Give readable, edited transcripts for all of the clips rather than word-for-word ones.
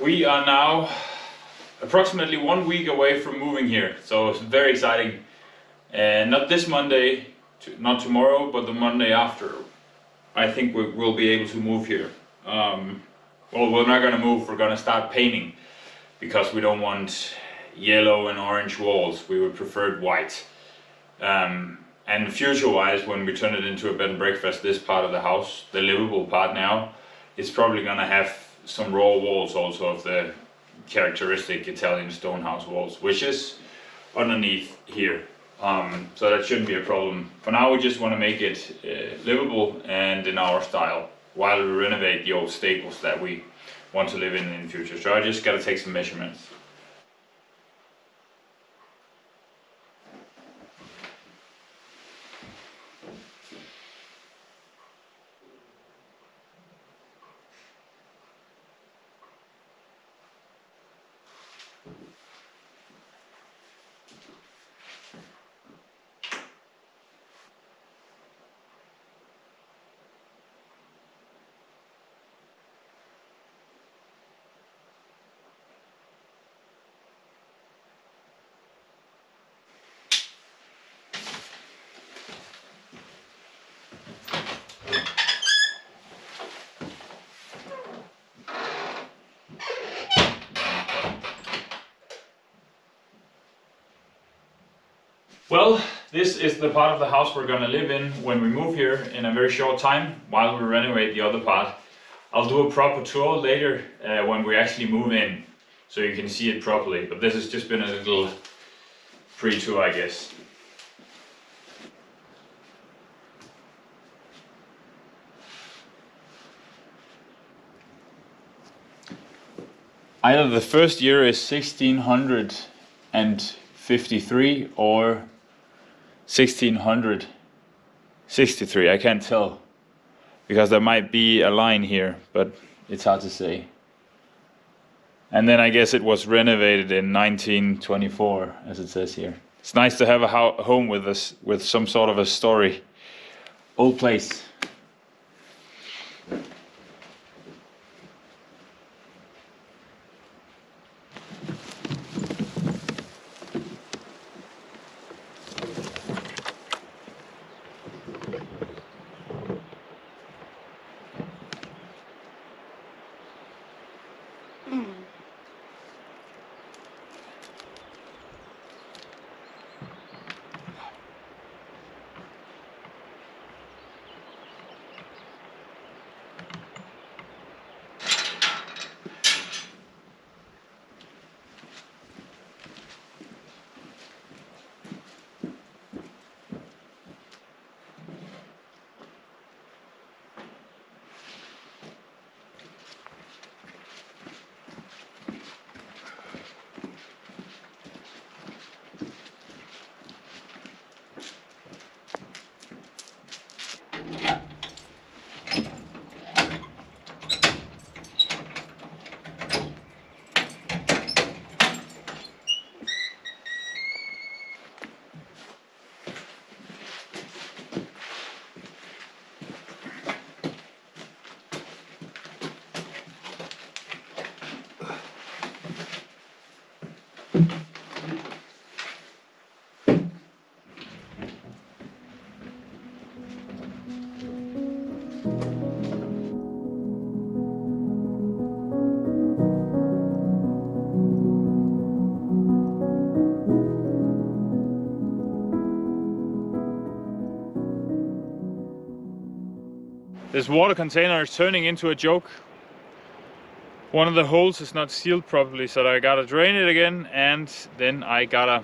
We are now approximately 1 week away from moving here, so it's very exciting. And not this Monday, not tomorrow, but the Monday after. I think we'll be able to move here. Well, we're not going to move, we're going to start painting because we don't want yellow and orange walls. We would prefer white. And future-wise, when we turn it into a bed and breakfast, this part of the house, the livable part now, it's probably going to have some raw walls also of the characteristic Italian stone house walls, which is underneath here. So that shouldn't be a problem. For now we just want to make it livable and in our style while we renovate the old staples that we want to live in the future. So I just got to take some measurements. Well, this is the part of the house we're going to live in when we move here in a very short time while we renovate the other part. I'll do a proper tour later when we actually move in so you can see it properly, but this has just been a little pre-tour, I guess. Either the first year is 1653 or 1663, I can't tell, because there might be a line here, but it's hard to say. And then I guess it was renovated in 1924, as it says here. It's nice to have a home with us, with some sort of a story. Old place. This water container is turning into a joke. One of the holes is not sealed properly, so I gotta drain it again and then I gotta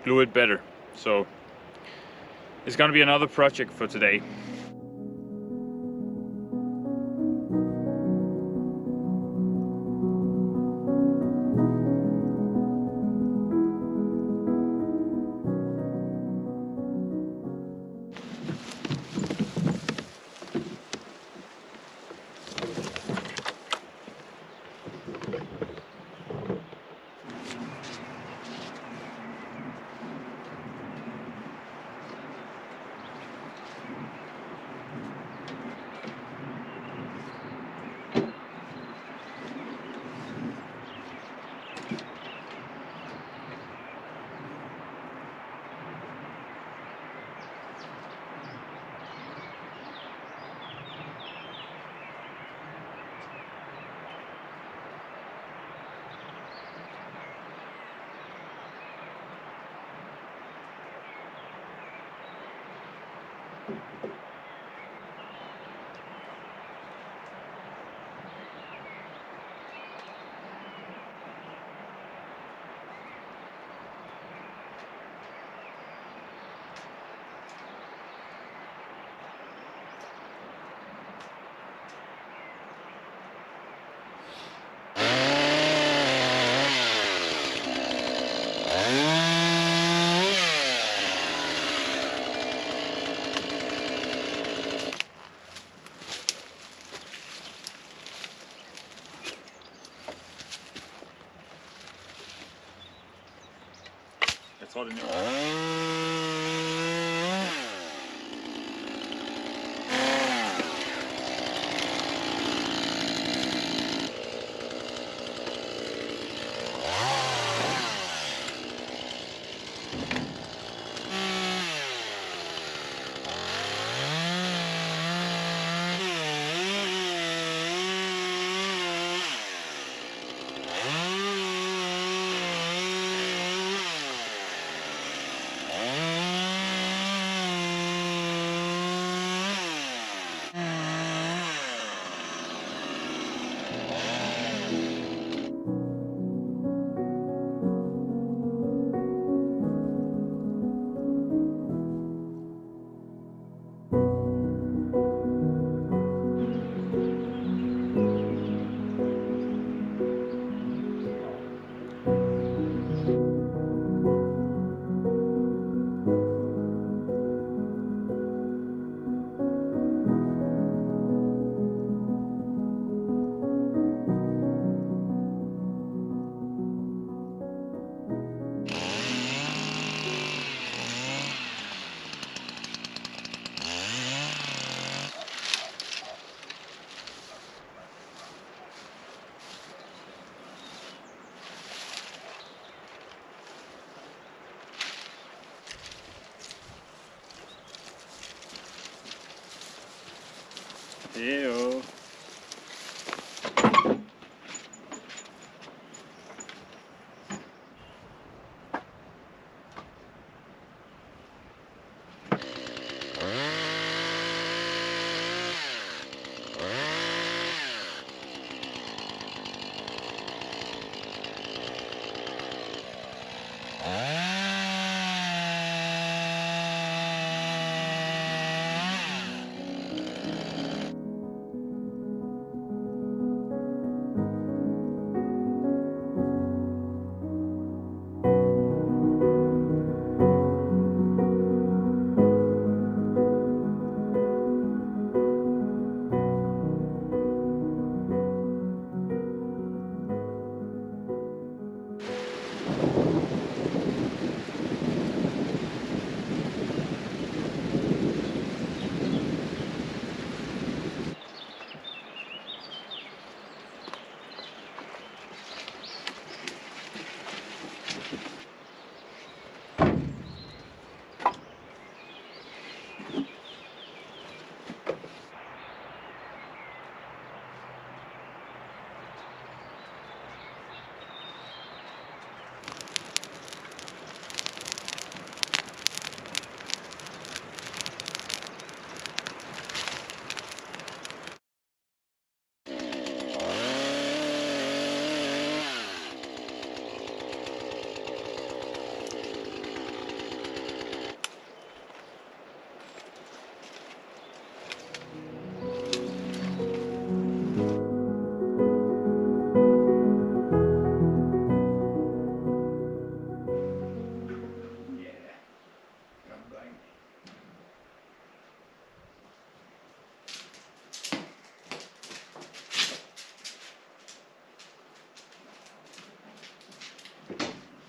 glue it better. So it's gonna be another project for today. That's all in Ew.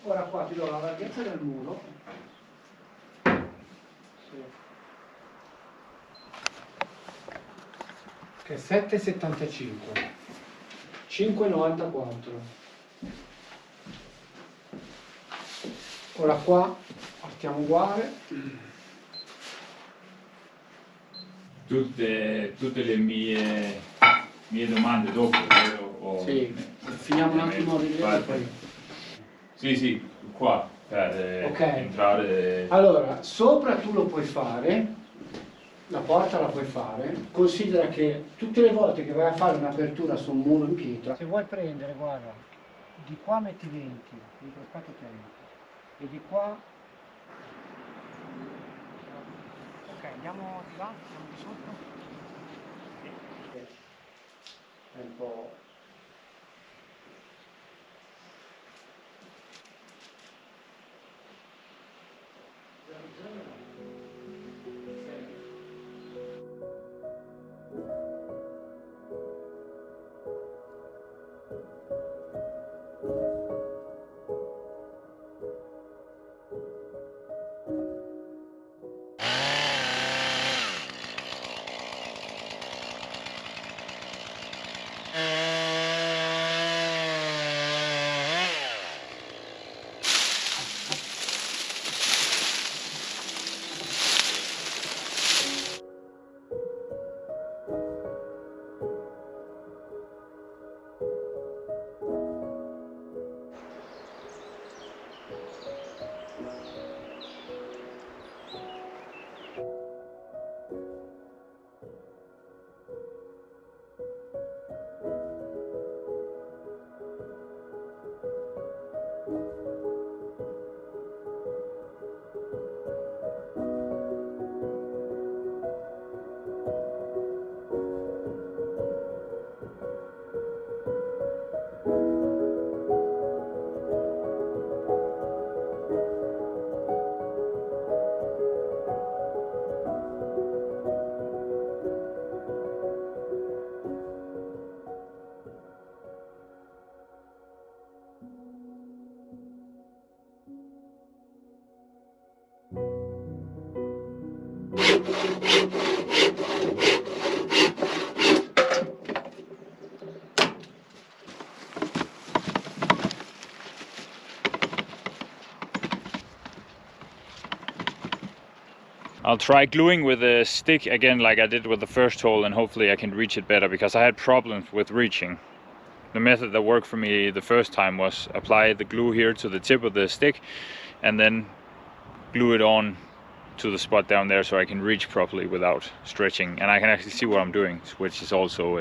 Ora qua ti do la larghezza del muro, sì, che è 7,75, 5,94. Ora qua partiamo uguale. Tutte le mie domande dopo, vero? Sì, finiamo un attimo di vedere poi. Sì, qua per Okay. entrare. Allora, sopra tu lo puoi fare La porta la puoi fare, considera che tutte le volte che vai a fare un'apertura su un muro in pietra, se vuoi prendere, guarda, di qua metti 20, di croccato 30, e di qua... Ok, andiamo di là, andiamo di sotto. È un po'... I'll try gluing with a stick again like I did with the first hole, and hopefully I can reach it better, because I had problems with reaching. The method that worked for me the first time was apply the glue here to the tip of the stick and then glue it on to the spot down there so I can reach properly without stretching, and I can actually see what I'm doing, which is also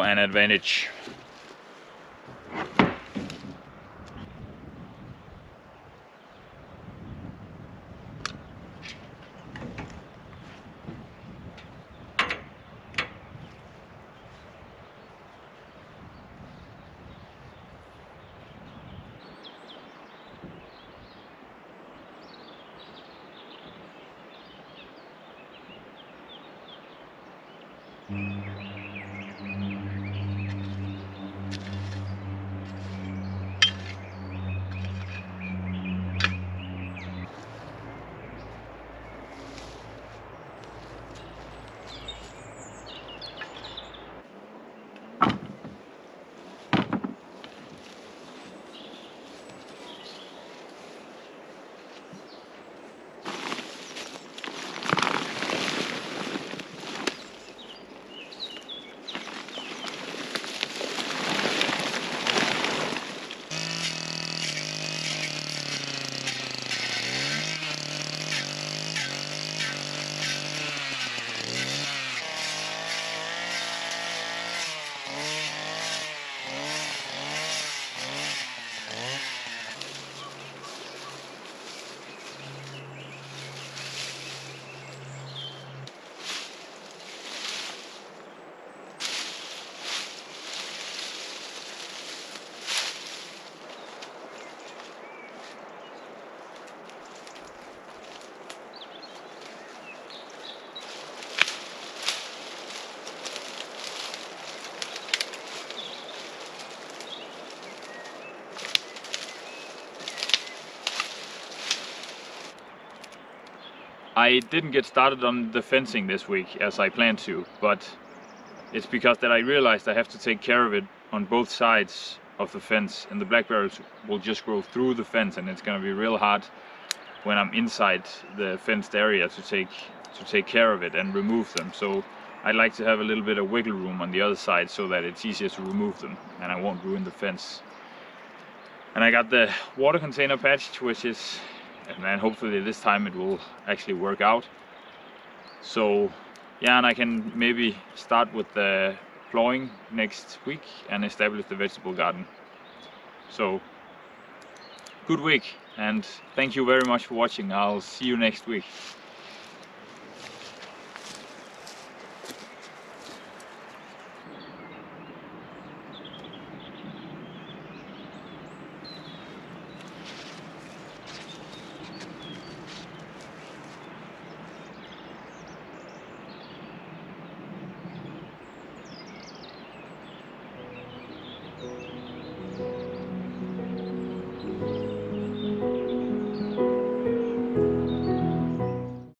an advantage. I didn't get started on the fencing this week as I planned to, but it's because that I realized I have to take care of it on both sides of the fence, and the blackberries will just grow through the fence, and it's going to be real hard when I'm inside the fenced area to take care of it and remove them. So I like to have a little bit of wiggle room on the other side so that it's easier to remove them and I won't ruin the fence. And I got the water container patched, which is, and then hopefully this time it will actually work out. So yeah, and I can maybe start with the flooring next week and establish the vegetable garden. So good week, and thank you very much for watching. I'll see you next week.